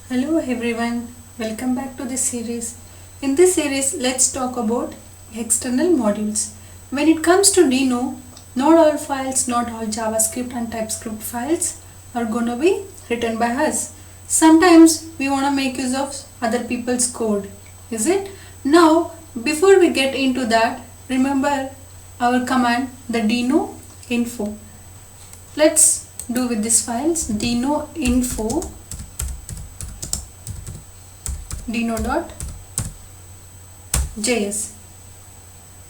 Hello everyone, welcome back to this series. In this series, let's talk about external modules. When it comes to Dino, not all files, not all JavaScript and TypeScript files are gonna be written by us. Sometimes we wanna make use of other people's code, is it? Now, before we get into that, remember our command, the Dino info. Let's do with these files, Dino info dino.js.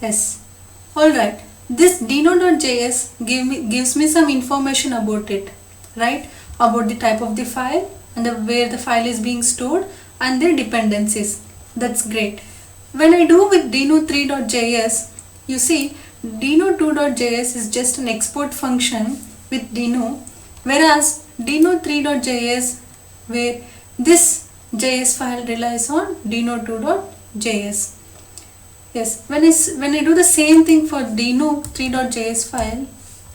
Yes. Alright. This dino.js gives me some information about it. Right? About the type of the file and where the file is being stored and their dependencies. That's great. When I do with dino3.js, you see dino2.js is just an export function with Dino, whereas dino3.js where this JS file relies on dino2.js. Yes, when I do the same thing for dino3.js file,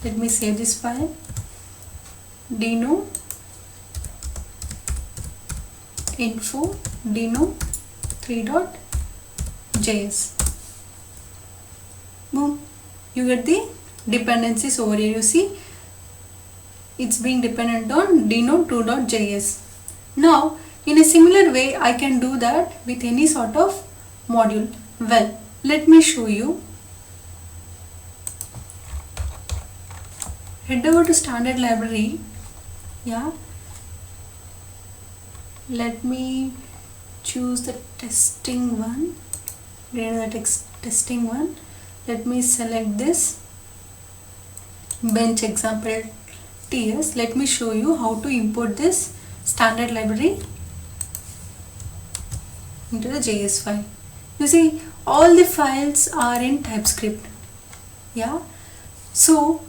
let me save this file. Dino info dino3.js. Boom, you get the dependencies over here. You see, it's being dependent on dino2.js. Now, in a similar way, I can do that with any sort of module. Well, let me show you. Head over to standard library. Yeah. Let me choose the testing one. Testing one. Let me select this bench example TS. Let me show you how to import this standard library into the JS file. You see, all the files are in TypeScript. Yeah. So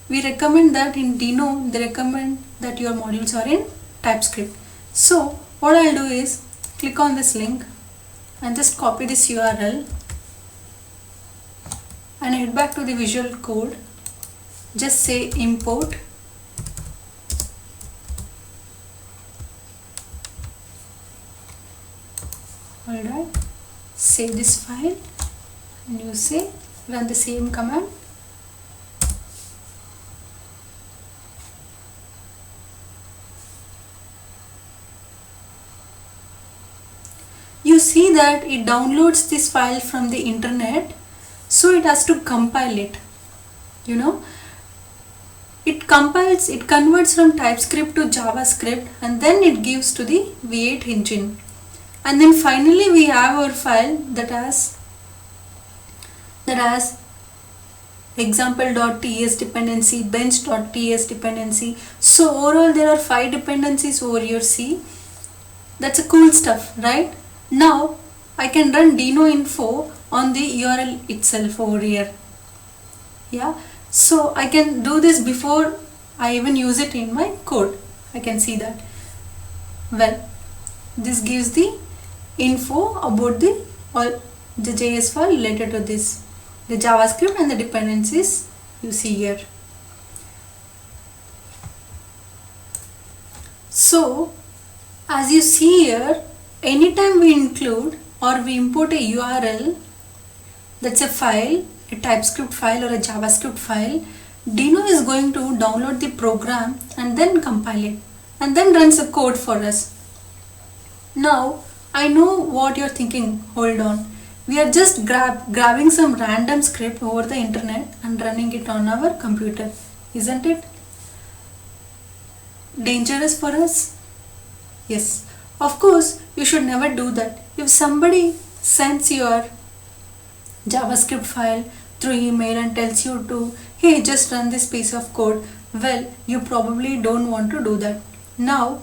we recommend that in Dino, they recommend that your modules are in TypeScript. So what I'll do is click on this link and just copy this URL and head back to the Visual Code. Just say import alright, save this file and you say run the same command. You see that it downloads this file from the internet, so it has to compile it. You know, it compiles, it converts from TypeScript to JavaScript and then it gives to the V8 engine. And then finally we have our file that has example.ts dependency, bench.ts dependency. So overall there are 5 dependencies over here. See, that's a cool stuff, right? Now I can run Dino info on the URL itself over here. Yeah, so I can do this before I even use it in my code. I can see that. Well, this gives the info about the JS file related to this, the JavaScript and the dependencies you see here. So as you see here, anytime we include or we import a URL that's a file, a TypeScript file or a JavaScript file, Dino is going to download the program and then compile it and then runs the code for us. Now I know what you're thinking. Hold on, we are just grabbing some random script over the internet and running it on our computer. Isn't it dangerous for us? Yes, of course you should never do that. If somebody sends your JavaScript file through email and tells you to, hey, just run this piece of code, well, you probably don't want to do that. Now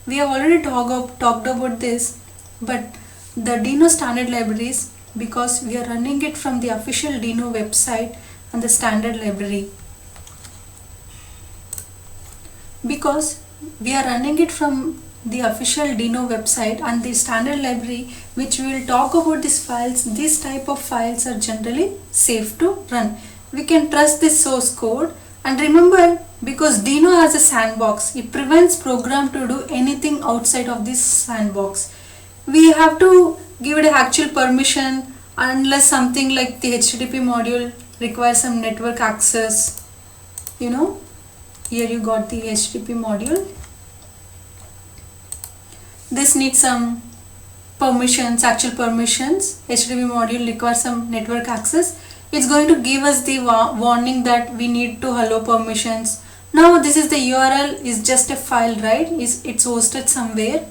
we have already talked about this, but the Dino standard libraries, because we are running it from the official Dino website and the standard library, because we are running it from the official Dino website and the standard library, which we will talk about these files. These type of files are generally safe to run. We can trust this source code, and remember because Dino has a sandbox. It prevents program to do anything outside of this sandbox. We have to give it an actual permission unless something like the HTTP module requires some network access. You know, here you got the HTTP module. This needs some permissions, actual permissions. HTTP module requires some network access. It's going to give us the warning that we need to allow permissions. Now this is the URL is just a file, right? It's hosted somewhere,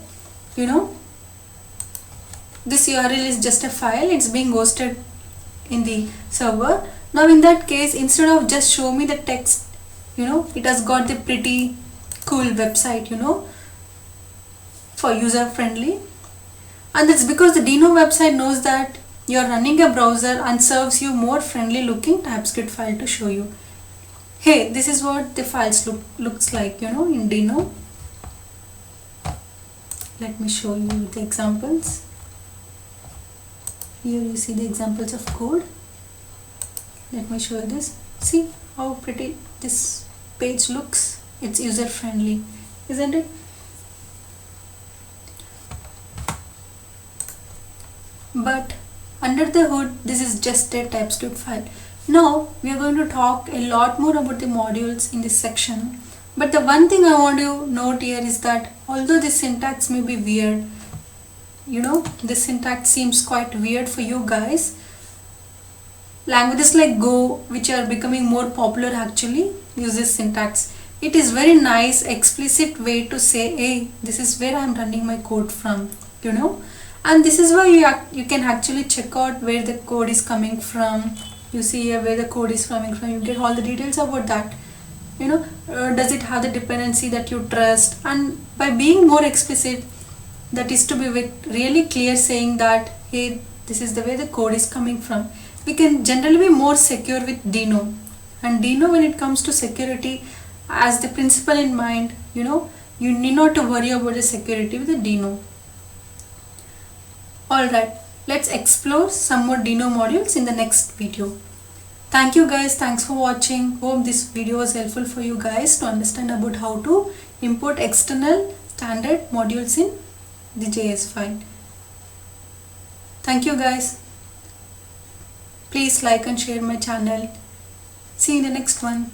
you know. This URL is just a file. It's being hosted in the server. Now in that case, instead of just show me the text, you know, it has got the pretty cool website, you know, for user friendly. And that's because the Dino website knows that you're running a browser and serves you more friendly looking TypeScript file to show you. Hey, this is what the files looks like, you know, in Dino. Let me show you the examples. Here you see the examples of code. Let me show you this. See how pretty this page looks. It's user friendly, isn't it? But under the hood, this is just a TypeScript file. Now we are going to talk a lot more about the modules in this section. But the one thing I want to note here is that although this syntax may be weird, you know, this syntax seems quite weird for you guys. Languages like Go, which are becoming more popular, actually use this syntax. It is very nice, explicit way to say, hey, this is where I am running my code from, you know. And this is why you can actually check out where the code is coming from. You see here where the code is coming from. You get all the details about that. You know, does it have the dependency that you trust? And by being more explicit, that is to be with really clear saying that, hey, this is the way the code is coming from. We can generally be more secure with Dino. And Dino, when it comes to security, as the principle in mind, you know, you need not to worry about the security with the Dino. Alright, let's explore some more Dino modules in the next video. Thank you guys, thanks for watching. Hope this video was helpful for you guys to understand about how to import external standard modules in the JS file. Thank you guys. Please like and share my channel. See you in the next one.